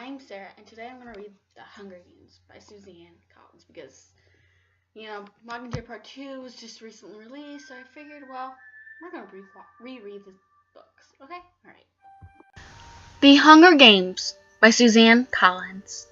I'm Sarah, and today I'm going to read The Hunger Games by Suzanne Collins because, Mockingjay Part 2 was just recently released, so I figured, well, we're going to reread the books, okay? Alright. The Hunger Games by Suzanne Collins.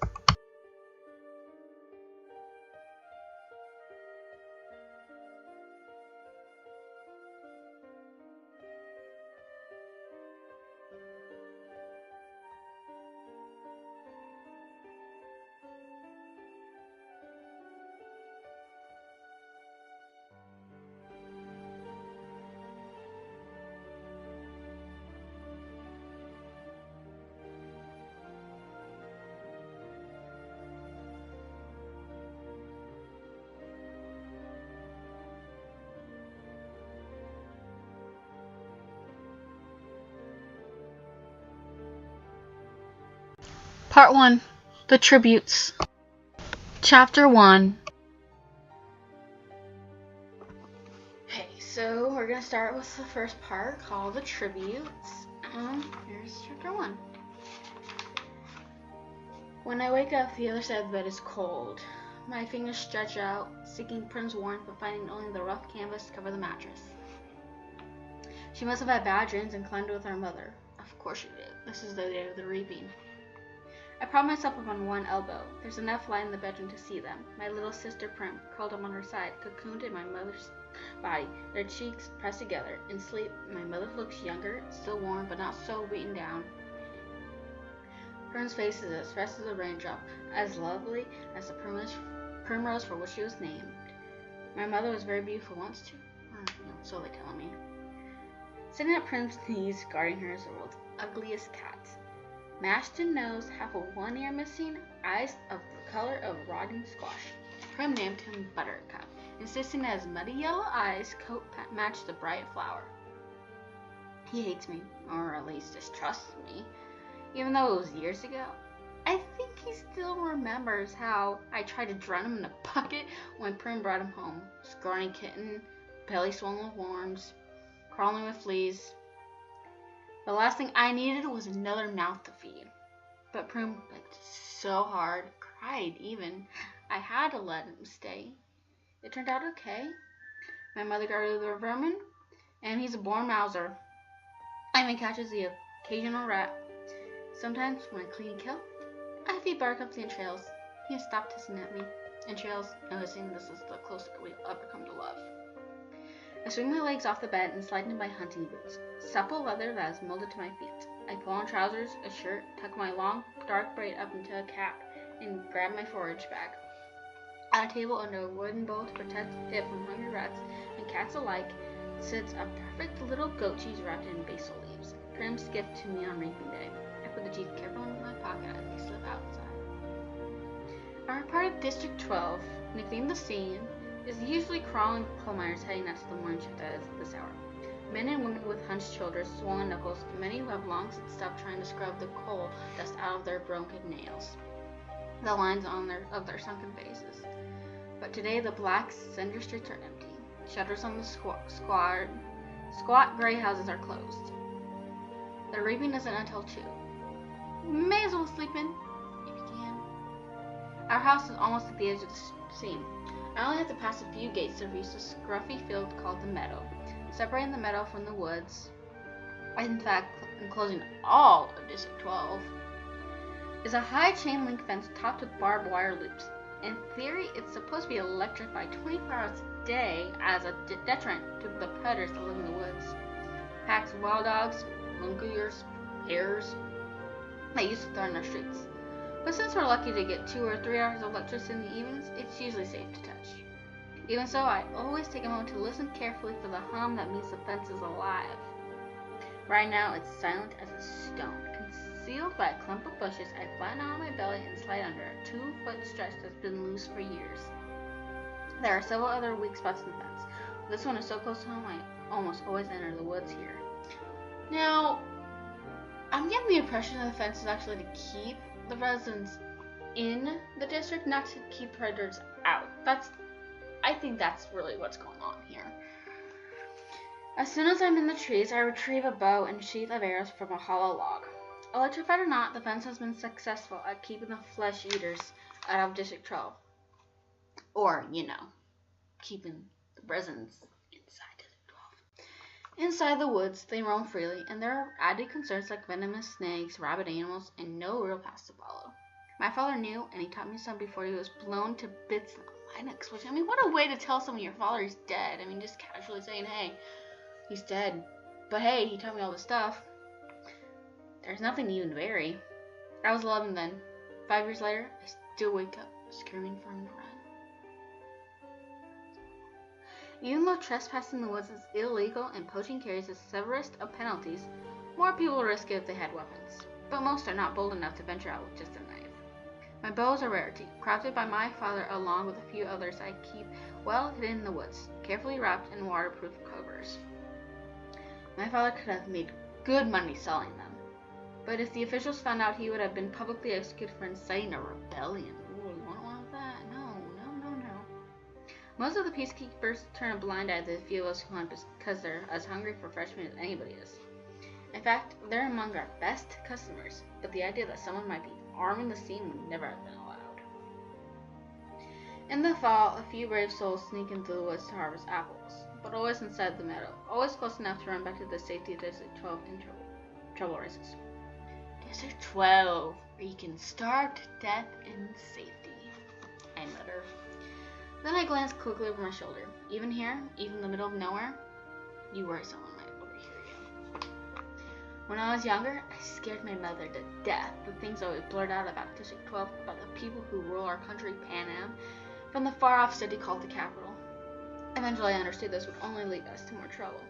Part 1. The Tributes. Chapter 1. Okay, so we're going to start with the first part called The Tributes. Here's Chapter 1. When I wake up, the other side of the bed is cold. My fingers stretch out, seeking Prim's warmth, but finding only the rough canvas to cover the mattress. She must have had bad dreams and climbed with her mother. Of course she did. This is the day of the reaping. I prop myself up on one elbow. There's enough light in the bedroom to see them. My little sister Prim, curled up on her side, cocooned in my mother's body, their cheeks pressed together. In sleep, my mother looks younger, still warm, but not so beaten down. Prim's face is as fresh as a raindrop, as lovely as the primrose for which she was named. My mother was very beautiful once too, so they tell me. Sitting at Prim's knees, guarding her is the world's ugliest cat. Mashed in nose, half of one ear missing, eyes of the color of rotting squash. Prim named him Buttercup, insisting that his muddy yellow eyes coat matched the bright flower. He hates me, or at least distrusts me, even though it was years ago. I think he still remembers how I tried to drown him in a bucket when Prim brought him home. Scrawny kitten, belly swollen with worms, crawling with fleas. The last thing I needed was another mouth to feed. But Prim begged so hard, cried even. I had to let him stay. It turned out okay. My mother got rid of the vermin, and he's a born mouser. I even catches the occasional rat. Sometimes, when I clean and kill, I feed Buttercup the entrails. He has stopped hissing at me. Entrails, noticing this is the closest we'll ever come to love. I swing my legs off the bed and slide into my hunting boots, supple leather that is molded to my feet. I pull on trousers, a shirt, tuck my long, dark braid up into a cap, and grab my forage bag. At a table under a wooden bowl to protect it from hungry rats and cats alike sits a perfect little goat cheese wrapped in basil leaves. Prim's gift to me on reaping day. I put the cheese carefully in my pocket as we slip outside. Our part of District 12, nicknamed The Scene, is usually crawling coal miners heading out to the morning shift at this hour. Men and women with hunched shoulders, swollen knuckles, many who have long since stopped trying to scrub the coal dust out of their broken nails, the lines of their sunken faces. But today the black cinder streets are empty. Shutters on the squat gray houses are closed. The reaping isn't until 2. May as well sleep in, if you can. Our house is almost at the edge of the seam. I only have to pass a few gates to reach the scruffy field called the meadow. Separating the meadow from the woods, in fact, enclosing all of District 12, is a high chain link fence topped with barbed wire loops. In theory, it's supposed to be electrified 24 hours a day as a deterrent to the predators that live in the woods. Packs of wild dogs, lone cougars, hares, they used to threaten our streets. But since we're lucky to get 2 or 3 hours of electricity in the evenings, it's usually safe to touch. Even so, I always take a moment to listen carefully for the hum that means the fence is alive. Right now, it's silent as a stone. Concealed by a clump of bushes, I flatten out on my belly and slide under a 2-foot stretch that's been loose for years. There are several other weak spots in the fence. This one is so close to home, I almost always enter the woods here. Now, I'm getting the impression that the fence is actually to keep the residents in the district, not to keep predators out. I think that's really what's going on here. As soon as I'm in the trees, I retrieve a bow and sheath of arrows from a hollow log. Electrified or not, the fence has been successful at keeping the flesh eaters out of District 12. Or, keeping the prisons inside District 12. Inside the woods, they roam freely, and there are added concerns like venomous snakes, rabid animals, and no real paths to follow. My father knew, and he taught me some before he was blown to bits in the Linux, which, what a way to tell someone your father is dead. Just casually saying, hey, he's dead. But hey, he taught me all this stuff. There's nothing to even bury. I was 11 then. 5 years later, I still wake up screaming for him to run. Even though trespassing in the woods is illegal and poaching carries the severest of penalties, more people risk it if they had weapons. But most are not bold enough to venture out with just a knife. My bow is a rarity, crafted by my father along with a few others I keep well hidden in the woods, carefully wrapped in waterproof covers. My father could have made good money selling them, but if the officials found out, he would have been publicly executed for inciting a rebellion. Ooh, you won't want that. No. Most of the peacekeepers turn a blind eye to the few of us who hunt because they're as hungry for fresh meat as anybody is. In fact, they're among our best customers, but the idea that someone might be arming the scene would never have been allowed. In the fall, a few brave souls sneak into the woods to harvest apples, but always inside the meadow, always close enough to run back to the safety of District 12 in trouble races. District 12, where you can starve to death in safety, I mutter. Then I glance quickly over my shoulder. Even here, even in the middle of nowhere, you worry someone might overhear you. When I was younger, I scared my mother to death with things I would blurt out about District 12, about the people who rule our country, Pan Am, from the far-off city called the capital. Eventually, I understood this would only lead us to more trouble.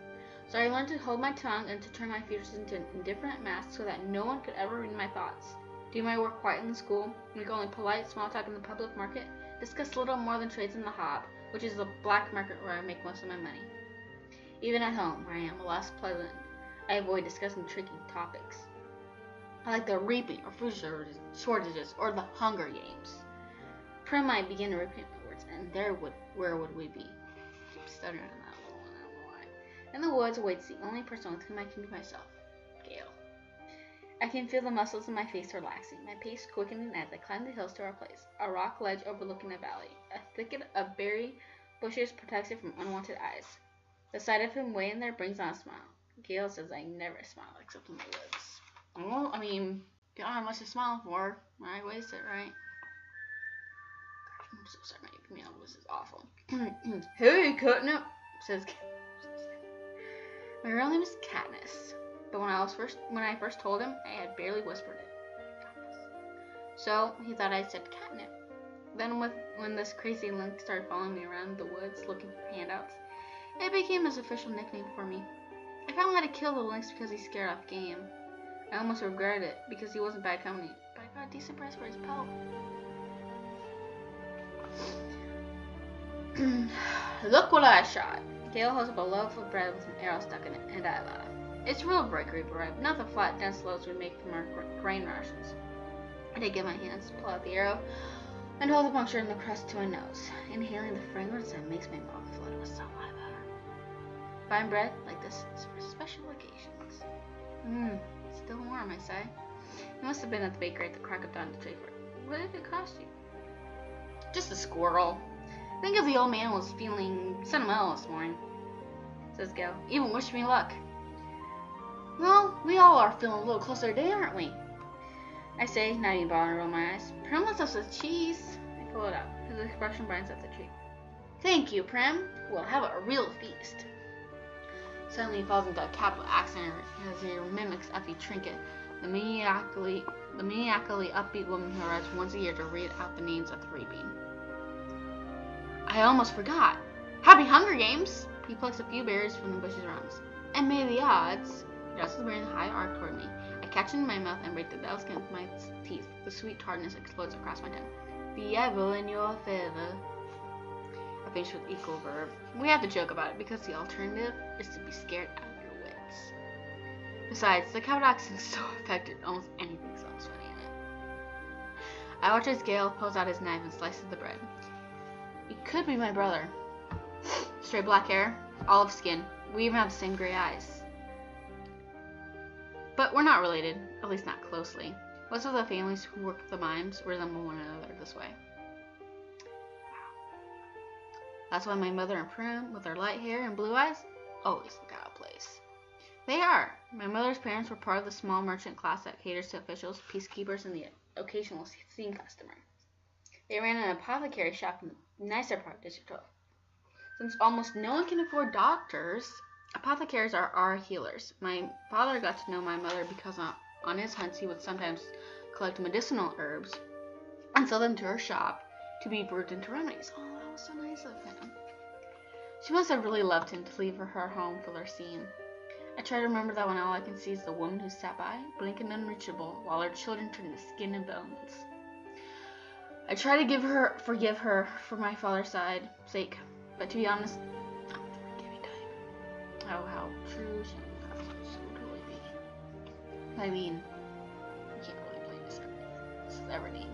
So I learned to hold my tongue and to turn my features into an indifferent mask so that no one could ever read my thoughts. Do my work quietly in school, make only polite small talk in the public market, discuss little more than trades in the hob, which is the black market where I make most of my money. Even at home, where I am less pleasant, I avoid discussing tricky topics. I like the reaping or food shortages or the Hunger Games. Prim might begin to repeat my words, and where would we be? I keep stuttering on that one, I don't know why. In the woods awaits the only person with whom I can be myself, Gail. I can feel the muscles in my face relaxing, my pace quickening as I climb the hills to our place, a rock ledge overlooking a valley. A thicket of berry bushes protects it from unwanted eyes. The sight of him way in there brings on a smile. Gail says I never smile except in the woods. Well, you don't have much to smile for. I waste it, right? I'm so sorry, my voice is awful. Hey, Catnip, says Gail. My real name is Katniss. But when I first told him, I had barely whispered it. So he thought I said catnip. Then when this crazy link started following me around the woods looking for handouts, it became his official nickname for me. I finally had to kill the lynx because he scared off game. I almost regretted it because he wasn't bad company, but I got a decent price for his pelt. Look what I shot. Gail holds up a loaf of bread with an arrow stuck in it, and I laugh. It's real bakery bread, not the flat, dense loaves we make from our grain rations. I take it in my hands, pull out the arrow, and hold the puncture in the crust to my nose, inhaling the fragrance that makes my mouth flood with saliva. Fine bread like this is for special occasions. Still warm, I say. You must have been at the bakery at the crack of dawn to trade for it. What did it cost you? Just a squirrel. I think if the old man was feeling sentimental this morning, says Gail. Even wish me luck. Well, we all are feeling a little closer today, aren't we? I say, not even bothering to roll my eyes. Prim wants us with cheese. I pull it out. His expression brightens up the tree. Thank you, Prim. We'll have a real feast. Suddenly he falls into a capital accent as he mimics Effie Trinket, the maniacally upbeat woman who arrives once a year to read out the names of the reaping. I almost forgot. Happy Hunger Games! He plucks a few berries from the bushes around us. And may the odds... He dresses wearing a high arc toward me. I catch it in my mouth and break the dull skin with my teeth. The sweet tartness explodes across my tongue. Be ever in your favor. I finish with equal verb. We have to joke about it because the alternative is to be scared out of your wits. Besides, the capital accent is so effective, almost anything sounds funny in it. I watch as Gale pulls out his knife and slices the bread. He could be my brother. Straight black hair, olive skin. We even have the same gray eyes. But we're not related. at least not closely. Most of the families who work the mines resemble one another this way. That's why my mother and Prim, with their light hair and blue eyes, always look out of place. They are. My mother's parents were part of the small merchant class that caters to officials, peacekeepers, and the occasional scene customer. They ran an apothecary shop in the nicer part of District 12. Since almost no one can afford doctors, apothecaries are our healers. My father got to know my mother because on his hunts he would sometimes collect medicinal herbs and sell them to her shop to be brewed into remedies. Oh, that was so nice of him. She must have really loved him to leave her home for their scene. I try to remember that when all I can see is the woman who sat by, blank and unreachable, while her children turned to skin and bones. I try to forgive her for my father's sake, but to be honest, I'm not the forgiving type. Oh, how true she was. So totally me. I mean, you can't really blame this is Everdeen.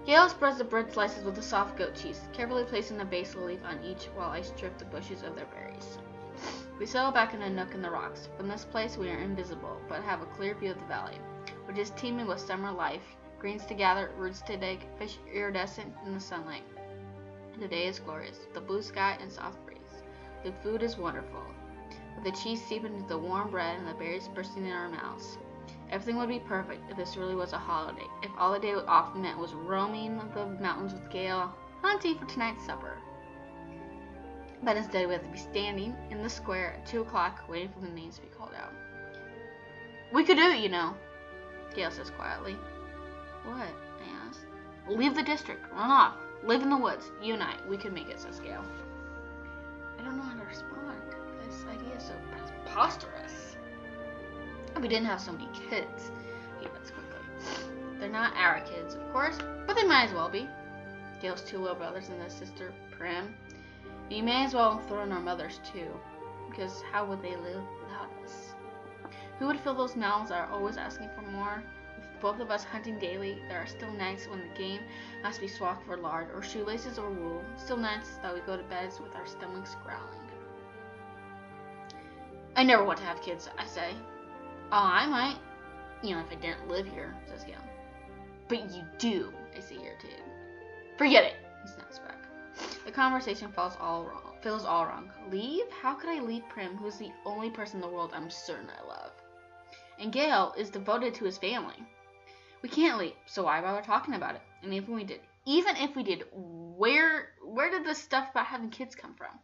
Gail spreads the bread slices with the soft goat cheese, carefully placing a basil leaf on each while I strip the bushes of their berries. We settle back in a nook in the rocks. From this place we are invisible, but have a clear view of the valley, which is teeming with summer life, greens to gather, roots to dig, fish iridescent in the sunlight. The day is glorious, the blue sky and soft breeze. The food is wonderful, with the cheese seeping into the warm bread and the berries bursting in our mouths. Everything would be perfect if this really was a holiday, if all the day off meant was roaming the mountains with Gail, hunting for tonight's supper. But instead we have to be standing in the square at 2 o'clock waiting for the names to be called out. We could do it, you know, Gail says quietly. What? I asked. Leave the district, run off, live in the woods, you and I, we could make it, says Gail. I don't know how to respond. This idea is so preposterous. We didn't have so many kids, he adds quickly. They're not our kids, of course, but they might as well be. Gail's 2 little brothers and his sister, Prim. You may as well throw in our mothers too, because how would they live without us? Who would fill those mouths that are always asking for more? With both of us hunting daily, there are still nights when the game has to be swapped for lard or shoelaces or wool, still nights that we go to bed with our stomachs growling. I never want to have kids, I say. Oh, I might, if I didn't live here, says Gail. But you do, I say irritated. Forget it, he snaps back. The conversation feels all wrong. Leave? How could I leave Prim, who's the only person in the world I'm certain I love? And Gail is devoted to his family. We can't leave, so why bother talking about it? And even if we did, where did this stuff about having kids come from?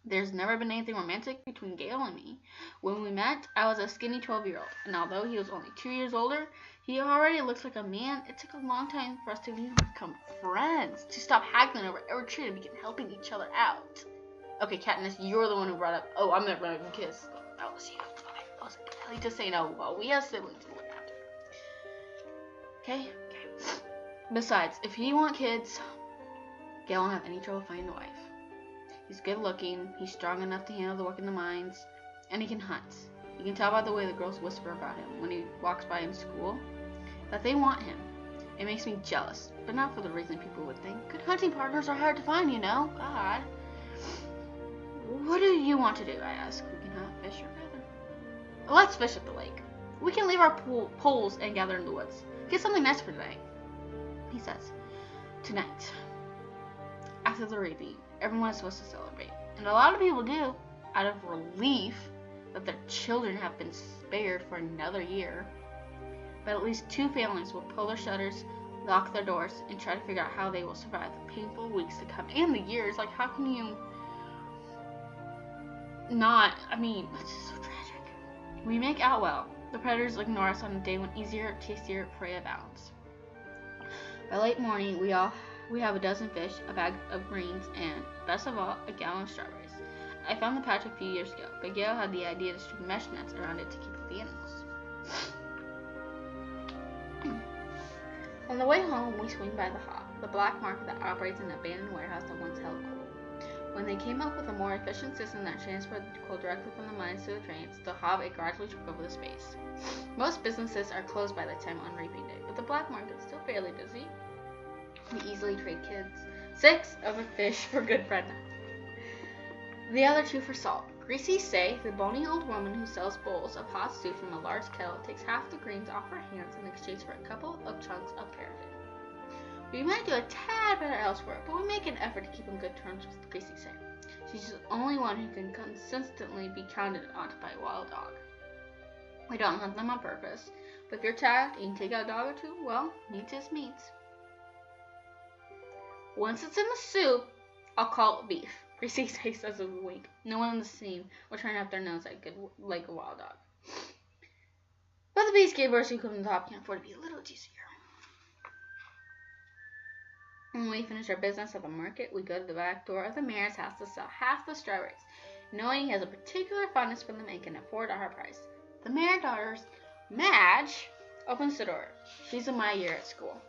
There's never been anything romantic between Gail and me. When we met, I was a skinny 12-year-old, and although he was only 2 years older, he already looks like a man. It took a long time for us to even become friends, to stop haggling over every tree and begin helping each other out. Okay, Katniss, you're the one who brought up, oh, I'm not running a kiss. That was you. I was like, just saying, oh, well, we have siblings. Okay? Besides, if you want kids, Gail won't have any trouble finding a wife. He's good looking, he's strong enough to handle the work in the mines, and he can hunt. You can tell by the way the girls whisper about him when he walks by in school that they want him. It makes me jealous, but not for the reason people would think. Good hunting partners are hard to find, God. What do you want to do? I ask. We can hunt, fish, or gather. Let's fish at the lake. We can leave our poles and gather in the woods. Get something nice for tonight, he says. Tonight. After the reaping, everyone is supposed to celebrate. And a lot of people do, out of relief that their children have been spared for another year. But at least 2 families will pull their shutters, lock their doors, and try to figure out how they will survive the painful weeks to come and the years. Like, how can you not? It's just so tragic. We make out well. The predators ignore us on a day when easier, tastier prey abounds. By late morning, we have a dozen fish, a bag of greens, and, best of all, a gallon of strawberries. I found the patch a few years ago, but Gail had the idea to string mesh nets around it to keep out the animals. On the way home, we swing by the Hob, the black market that operates an abandoned warehouse that once held coal. When they came up with a more efficient system that transferred the coal directly from the mines to the trains, the Hob gradually took over the space. Most businesses are closed by that time on reaping day, but the black market is still fairly busy. We easily trade kids. 6 of a fish for good bread. The other 2 for salt, Say, the bony old woman who sells bowls of hot soup from a large kettle, takes half the grains off her hands in exchange for a couple of chunks of paraffin. We might do a tad better elsewhere, but we make an effort to keep on good terms with Say. She's the only one who can consistently be counted on to buy a wild dog. We don't hunt them on purpose, but if you're tagged and you take out a dog or two, well, meat is meat. Once it's in the soup, I'll call it beef. Say says with a wink. No one in the scene will turn up their nose like a wild dog. But the beef gators who come to the top can afford to be a little juicier. When we finish our business at the market, we go to the back door of the mayor's house to sell half the strawberries, knowing he has a particular fondness for them and can afford a higher price. The mayor's daughter, Madge, opens the door. She's in my year at school.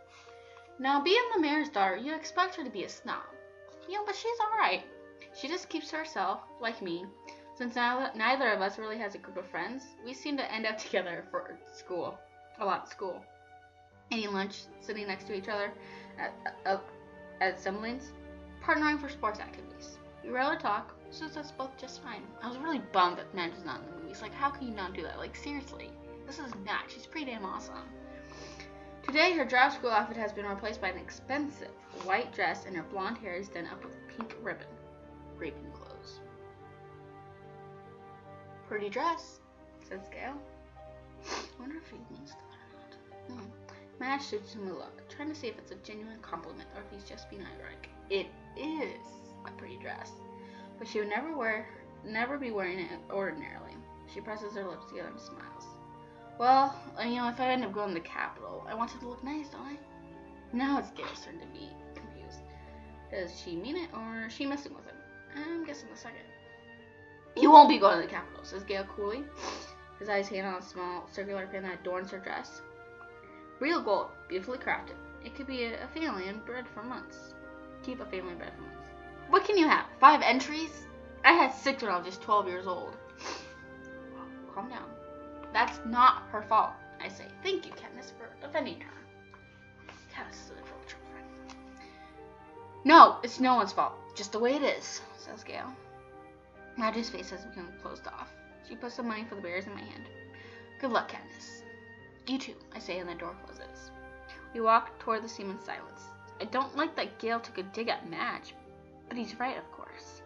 Now, being the mayor's daughter, you expect her to be a snob. But she's alright. She just keeps to herself, like me. Since neither of us really has a group of friends, we seem to end up together for school, a lot of school. Eating lunch, sitting next to each other at assemblies, partnering for sports activities. We rarely talk, suits us both just fine. I was really bummed that Madge is not in the movies. Like, how can you not do that? Like, seriously. This is Madge. She's pretty damn awesome. Today, her drab school outfit has been replaced by an expensive white dress, and her blonde hair is done up with pink ribbon. Raping clothes. Pretty dress, says Gail. I wonder if he means that or not. Madge shoots him a look, trying to see if it's a genuine compliment or if he's just being ironic. It is a pretty dress, but she would never be wearing it ordinarily. She presses her lips together and smiles. Well, if I end up going to the Capitol, I want it to look nice, don't I? Now it's Gail's turn to be confused. Does she mean it, or is she messing with him? I'm guessing the second. You won't be going to the Capitol, says Gail coolly, his eyes hand on a small circular pin that adorns her dress. Real gold, beautifully crafted. It could be a family and bred for months. Keep a family bred for months. What can you have? 5 entries? I had 6 when I was just 12 years old. Calm down. That's not her fault, I say. Thank you, Katniss, for defending her. Katniss is a literal children. No, it's no one's fault. Just the way it is, says Gail. Madge's face has become closed off. She puts the money for the bears in my hand. Good luck, Katniss. You too, I say, and the door closes. We walk toward the scene in silence. I don't like that Gail took a dig at Madge, but he's right, of course.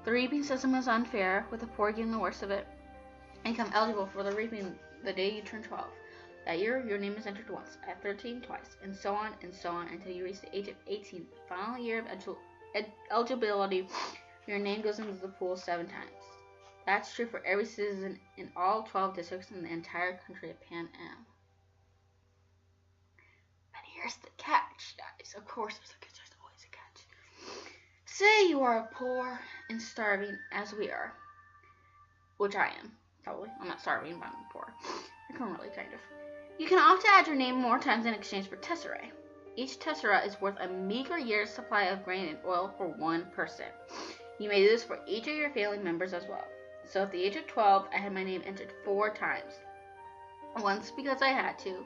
The reaping system is unfair, with the poor getting the worst of it. You become eligible for the reaping the day you turn 12. That year, your name is entered once, at 13 twice, and so on until you reach the age of 18. The final year of eligibility, your name goes into the pool 7 times. That's true for every citizen in all 12 districts in the entire country of Pan Am. But here's the catch, guys. Of course there's a catch. There's always a catch. Say you are poor and starving, as we are. Which I am, probably. I'm not starving, but I'm poor. I'm really kind of. You can opt to add your name more times in exchange for tesserae. Each tessera is worth a meager year's supply of grain and oil for one person. You may do this for each of your family members as well. So at the age of 12, I had my name entered 4 times. Once because I had to,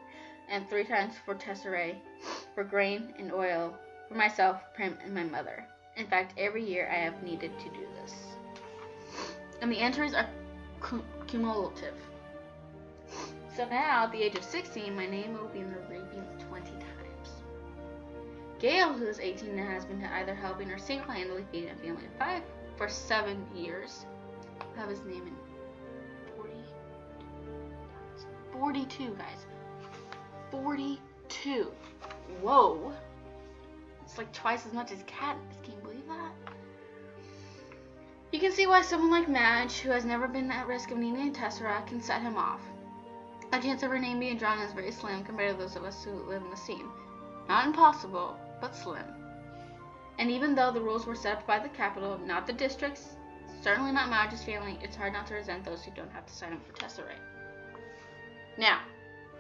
and 3 times for tesserae, for grain and oil, for myself, Prim, and my mother. In fact, every year I have needed to do this. And the entries are cumulative. So now, at the age of 16, my name will be in the reaping 20 times. Gail, who is 18 and has been either helping or single-handedly feeding a family of 5 for 7 years, have his name in 42, guys. 42. Whoa. It's like twice as much as Katniss. Can you believe that? You can see why someone like Madge, who has never been at risk of needing a tesseract, can set him off. The chance of her name being drawn is very slim compared to those of us who live in the scene. Not impossible, but slim. And even though the rules were set up by the Capitol, not the districts, certainly not Madge's family, it's hard not to resent those who don't have to sign up for tesserae. Now,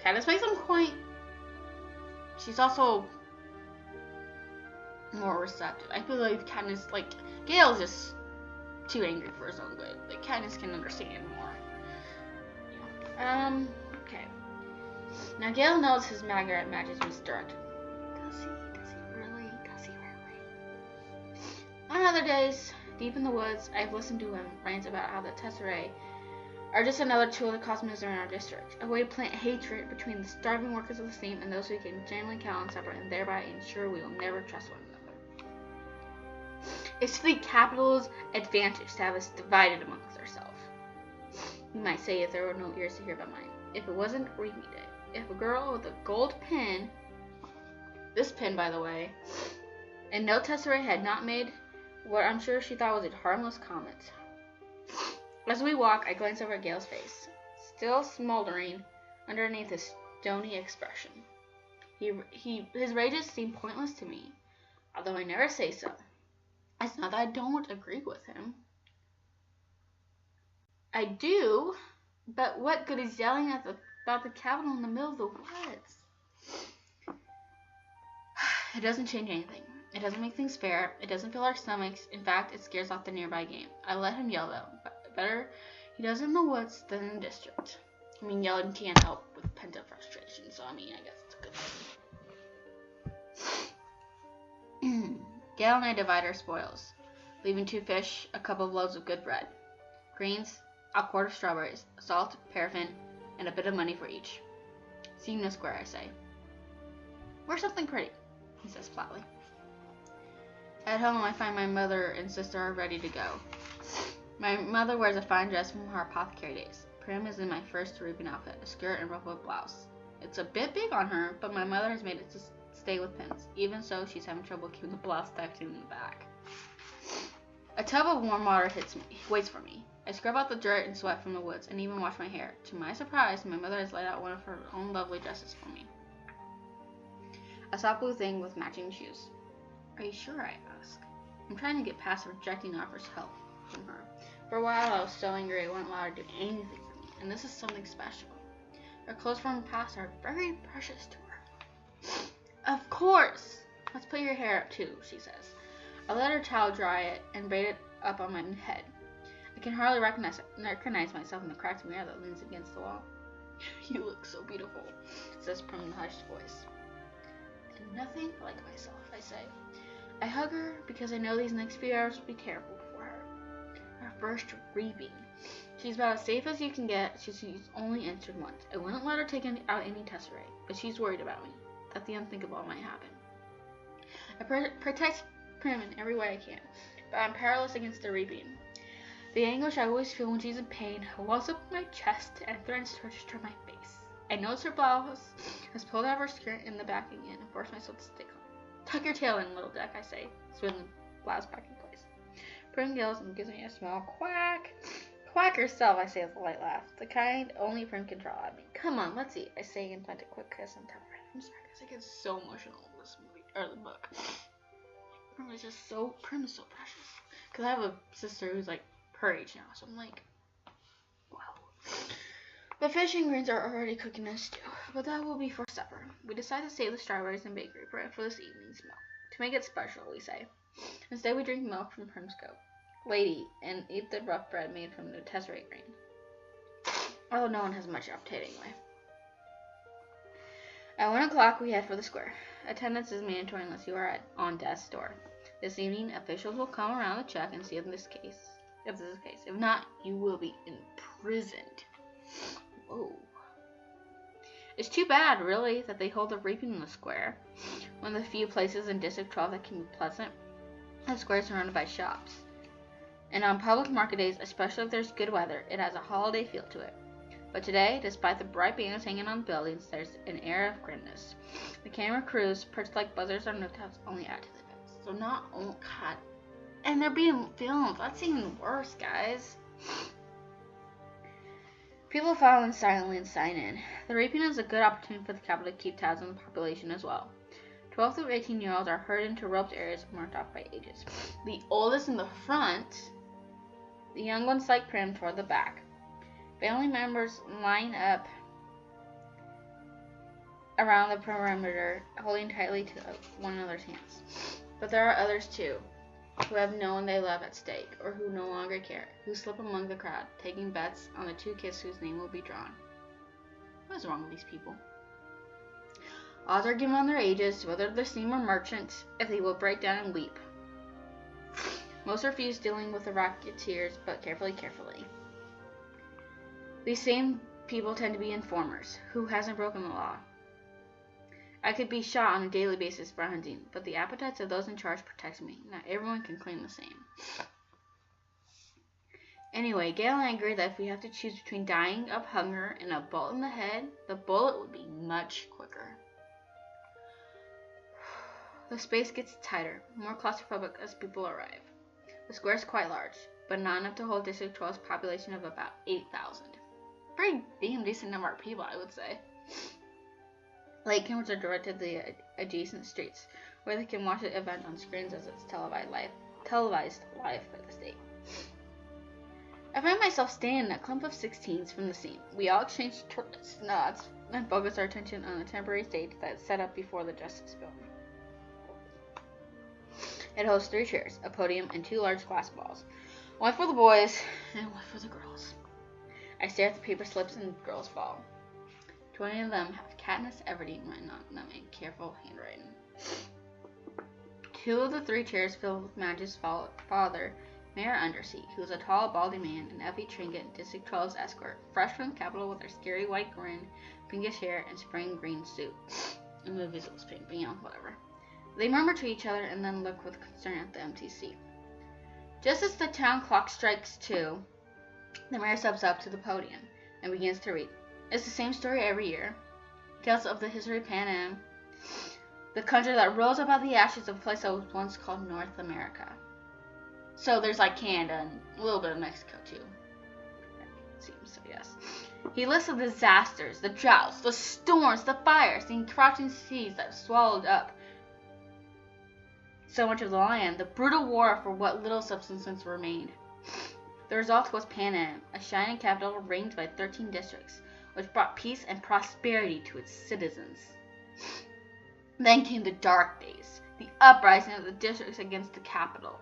Katniss makes some point. She's also more receptive. I feel like Katniss, Gale's just too angry for his own good. Like, Katniss can understand more. Okay. Now, Gale knows his Margaret match is misdirected. Does he really? On other days, Deep in the woods, I've listened to him rant about how the Tesserae are just another tool that cause misery in our district, a way to plant hatred between the starving workers of the same and those who can genuinely count on supper, and thereby ensure we will never trust one another. It's to the capital's advantage to have us divided amongst ourselves. You might say if there were no ears to hear but mine. If it wasn't Reaping Day. If a girl with a gold pin, this pin by the way, and no Tesserae had not made what I'm sure she thought was a harmless comment. As we walk, I glance over at Gale's face, still smoldering underneath his stony expression. His rages seem pointless to me, although I never say so. It's not that I don't agree with him. I do, but what good is yelling about the capital in the middle of the woods? It doesn't change anything. It doesn't make things fair. It doesn't fill our stomachs. In fact, it scares off the nearby game. I let him yell though. Better he does in the woods than in the district. I mean, yelling can't help with pent-up frustration, so I mean, I guess it's a good thing. Gale and I divide our spoils, leaving 2 fish, a couple of loaves of good bread, greens, a quart of strawberries, salt, paraffin, and a bit of money for each. See you in the square, I say. Wear something pretty, he says flatly. At home, I find my mother and sister are ready to go. My mother wears a fine dress from her apothecary days. Prim is in my first Reaping outfit, a skirt and ruffled blouse. It's a bit big on her, but my mother has made it to stay with pins. Even so, she's having trouble keeping the blouse tucked in the back. A tub of warm water waits for me. I scrub out the dirt and sweat from the woods, and even wash my hair. To my surprise, my mother has laid out one of her own lovely dresses for me. A soft blue thing with matching shoes. Are you sure? I ask. I'm trying to get past rejecting offers of help from her. For a while, I was so angry I wouldn't allow her to do anything for me, and this is something special. Her clothes from the past are very precious to her. Of course! Let's put your hair up too, she says. I let her towel dry it and braid it up on my head. I can hardly recognize myself in the cracked mirror that leans against the wall. You look so beautiful, says Prim in a hushed voice. And nothing like myself, I say. I hug her because I know these next few hours will be terrible for her. Her first reaping. She's about as safe as you can get. She's only entered once. I wouldn't let her take out any Tesserae, but she's worried about me, that the unthinkable might happen. I protect Prim in every way I can, but I'm powerless against the reaping. The anguish I always feel when she's in pain wells up my chest and threatens to register my face. I notice her blouse has pulled out of her skirt in the back again and force myself to stay calm. Tuck your tail in, little duck, I say, smoothing the blouse back in place. Prim yells and gives me a small quack. Quack herself, I say with a light laugh, the kind only Prim can draw at me. Come on, let's eat, I say and plant a quick kiss on top of her. I'm sorry, because I get so emotional in this movie, or the book. Prim is so precious. Because I have a sister who's like her age now, so I'm like, wow. The fish and greens are already cooking in a stew, but that will be for supper. We decide to save the strawberries and bakery bread for this evening's meal. To make it special, we say. Instead, we drink milk from Prim's goat, Lady, and eat the rough bread made from the Tesserae grain. Although no one has much appetite anyway. At 1 o'clock, we head for the square. Attendance is mandatory unless you are on death's door. This evening, officials will come around to check and see if this is the case. If not, you will be imprisoned. Whoa. It's too bad, really, that they hold the reaping in the square. One of the few places in District 12 that can be pleasant. The square is surrounded by shops. And on public market days, especially if there's good weather, it has a holiday feel to it. But today, despite the bright banners hanging on buildings, there's an air of grimness. The camera crews, perched like buzzards on rooftops, only add to the events. So not only, God, and they're being filmed. That's even worse, guys. People file in silently and sign in. The reaping is a good opportunity for the capital to keep tabs on the population as well. 12 through 18-year-olds are herded into roped areas marked off by ages. The oldest in the front, the young ones like Prim toward the back. Family members line up around the perimeter, holding tightly to one another's hands. But there are others too, who have no one they love at stake, or who no longer care, who slip among the crowd, taking bets on the 2 kids whose name will be drawn. What is wrong with these people? Odds are given on their ages, whether they're seam or merchant, if they will break down and weep. Most refuse dealing with the racketeers, but carefully. These same people tend to be informers. Who hasn't broken the law? I could be shot on a daily basis for hunting, but the appetites of those in charge protect me. Not everyone can claim the same. Anyway, Gail and I agree that if we have to choose between dying of hunger and a bullet in the head, the bullet would be much quicker. The space gets tighter, more claustrophobic as people arrive. The square is quite large, but not enough to hold District 12's population of about 8,000. Pretty damn decent number of people, I would say. Light cameras are directed to the adjacent streets, where they can watch the event on screens as it's televised live by the state. I find myself standing in a clump of 16s from the scene. We all exchange nods and focus our attention on the temporary stage that's set up before the Justice Building. It hosts 3 chairs, a podium, and 2 large glass balls. One for the boys and one for the girls. I stare at the paper slips and girls' fall. 20 of them have Katniss Everdeen written on them in careful handwriting. 2 of the 3 chairs filled with Madge's father, Mayor Undersea, who is a tall, baldy man, and Effie Trinket, District 12's escort, fresh from the Capitol with her scary white grin, pinkish hair, and spring green suit. In the movies it was pink, but whatever. They murmur to each other and then look with concern at the empty seat. Just as the town clock strikes 2, the mayor steps up to the podium and begins to read. It's the same story every year. Tales of the history of Pan Am, the country that rose up out of the ashes of a place that was once called North America. So there's like Canada and a little bit of Mexico too. It seems so, yes. He lists the disasters, the droughts, the storms, the fires, the encroaching seas that swallowed up so much of the land, the brutal war for what little subsistence remained. The result was Pan Am, a shining capital ringed by 13 districts, which brought peace and prosperity to its citizens. Then came the dark days, the uprising of the districts against the capital.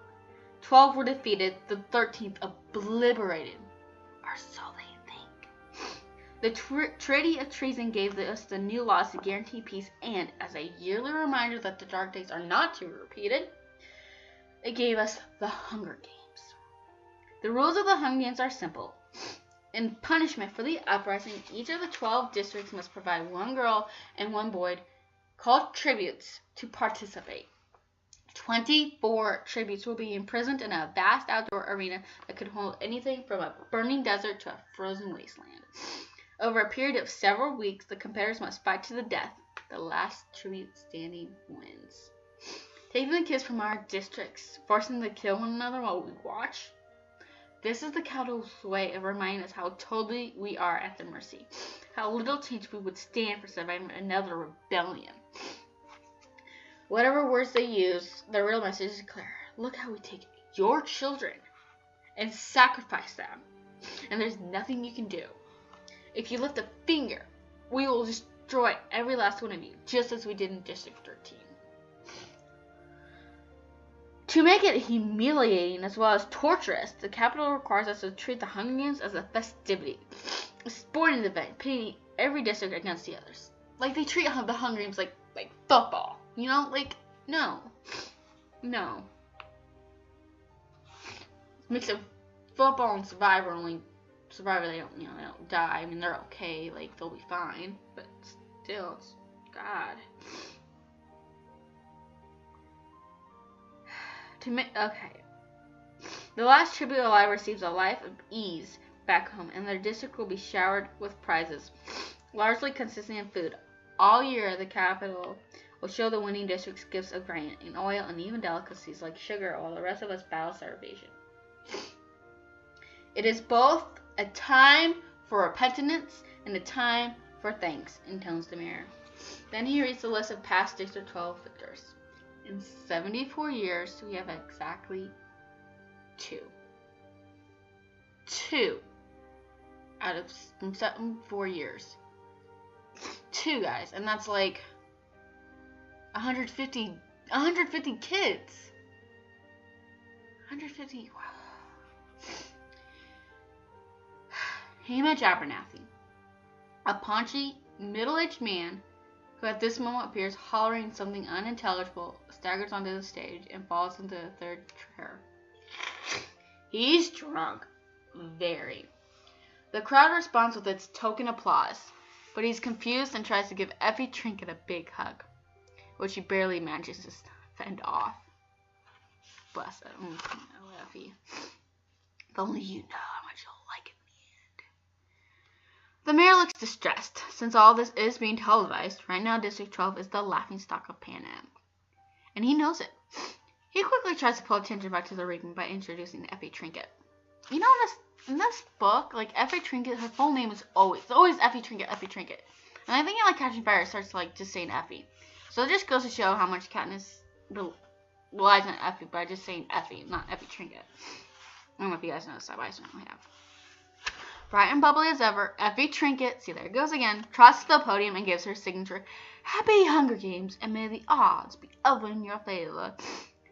12 were defeated, the 13th obliterated, or so they think. The Treaty of Treason gave us the new laws to guarantee peace, and as a yearly reminder that the dark days are not to be repeated, it gave us the Hunger Games. The rules of the Hunger Games are simple. In punishment for the uprising, each of the 12 districts must provide 1 girl and 1 boy, called tributes, to participate. 24 tributes will be imprisoned in a vast outdoor arena that could hold anything from a burning desert to a frozen wasteland. Over a period of several weeks, the competitors must fight to the death. The last tribute standing wins. Taking the kids from our districts, forcing them to kill one another while we watch. This is the Capital's way of reminding us how totally we are at their mercy. How little chance we would stand for surviving another rebellion. Whatever words they use, their real message is clear. Look how we take your children and sacrifice them. And there's nothing you can do. If you lift a finger, we will destroy every last one of you, just as we did in District 13. To make it humiliating as well as torturous, the Capitol requires us to treat the Hunger Games as a festivity, a sporting event, pitting every district against the others. Like they treat the Hunger Games like football, no. Mix of football and Survivor, only Survivor they don't die. I mean, they're okay, they'll be fine, but still, it's God. Okay. The last tribute alive receives a life of ease back home, and their district will be showered with prizes, largely consisting of food. All year, the capital will show the winning districts gifts of grain and oil and even delicacies like sugar, while the rest of us battle starvation. It is both a time for repentance and a time for thanks, intones the mayor. Then he reads the list of past District 12 victors. In 74 years, we have exactly 2. 2 out of 74 years. 2, guys, and that's like 150 kids. 150, wow. Hamish Abernathy, a paunchy, middle-aged man who at this moment appears hollering something unintelligible, staggers onto the stage and falls into the 3rd chair. He's drunk. Very. The crowd responds with its token applause, but he's confused and tries to give Effie Trinket a big hug, which he barely manages to fend off. Bless it. Oh, Effie. If only you know how much you'll like it in the end. The mayor looks distressed. Since all this is being televised, right now District 12 is the laughingstock of Pan Am. And he knows it. He quickly tries to pull attention back to the region by introducing Effie Trinket. You know, in this book, like, Effie Trinket, her full name is always Effie Trinket, Effie Trinket. And I think in, like, Catching Fire, it starts, like, just saying Effie. So it just goes to show how much Katniss relies on Effie by just saying Effie, not Effie Trinket. I don't know if you guys know this, but I certainly have. Bright and bubbly as ever, Effie Trinket, see, there it goes again, crosses the podium and gives her signature, "Happy Hunger Games, and may the odds be ever in your favor."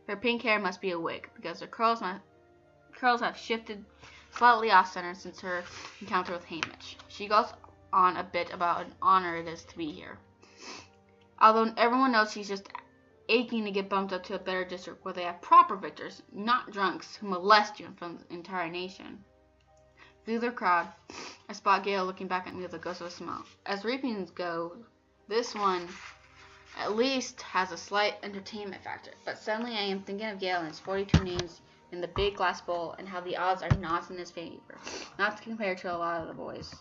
Her pink hair must be a wig, because her curls have shifted slightly off-center since her encounter with Haymitch. She goes on a bit about an honor it is to be here. Although everyone knows she's just aching to get bumped up to a better district where they have proper victors, not drunks who molest you in front of the entire nation. Through the crowd, I spot Gale looking back at me with a ghost of a smile. As reapings go, this one at least has a slight entertainment factor. But suddenly I am thinking of Gale and his 42 names in the big glass bowl and how the odds are not in his favor. Not to compare to a lot of the boys.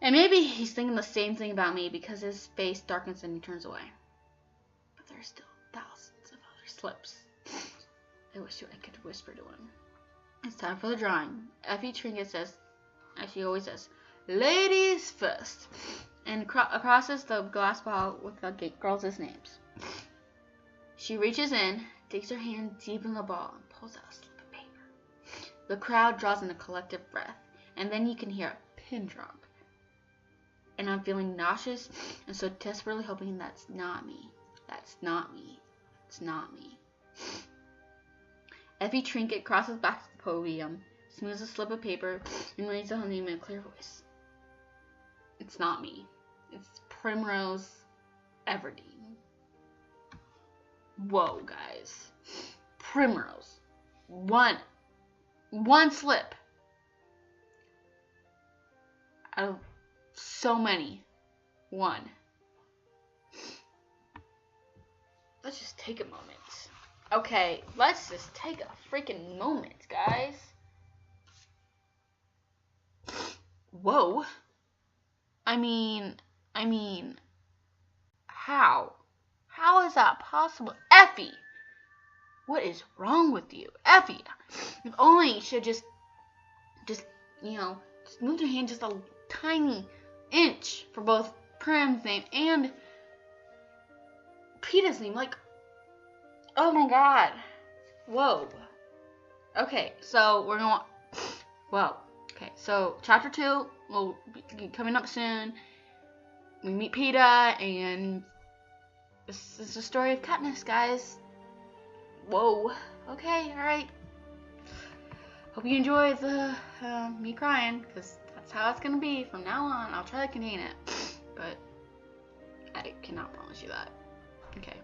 And maybe he's thinking the same thing about me because his face darkens and he turns away. But there are still thousands of other slips. I wish I could whisper to him. It's time for the drawing. Effie Trinket says, as she always says, "Ladies first," and crosses the glass ball with the girls' names. She reaches in, digs her hand deep in the ball, and pulls out a slip of paper. The crowd draws in a collective breath, and then you can hear a pin drop. And I'm feeling nauseous and so desperately hoping that's not me. That's not me. It's not me. Effie Trinket crosses back to the podium, smooths a slip of paper, and reads her name in a clear voice. It's not me. It's Primrose Everdeen. Whoa, guys. Primrose. One slip. Out of so many. One. Let's just take a moment. Okay, let's just take a freaking moment, guys. Whoa. I mean, how? How is that possible? Effie! What is wrong with you? Effie! If only you should just move your hand just a tiny inch for both Prim's name and Peeta's name. Like, oh my god. Whoa. Okay, so we're going. Whoa. Okay, so chapter 2 will be coming up soon. We meet Peeta, and this is the story of Katniss, guys. Whoa. Okay, alright. Hope you enjoy the me crying, because that's how it's going to be from now on. I'll try to contain it, but I cannot promise you that. Okay.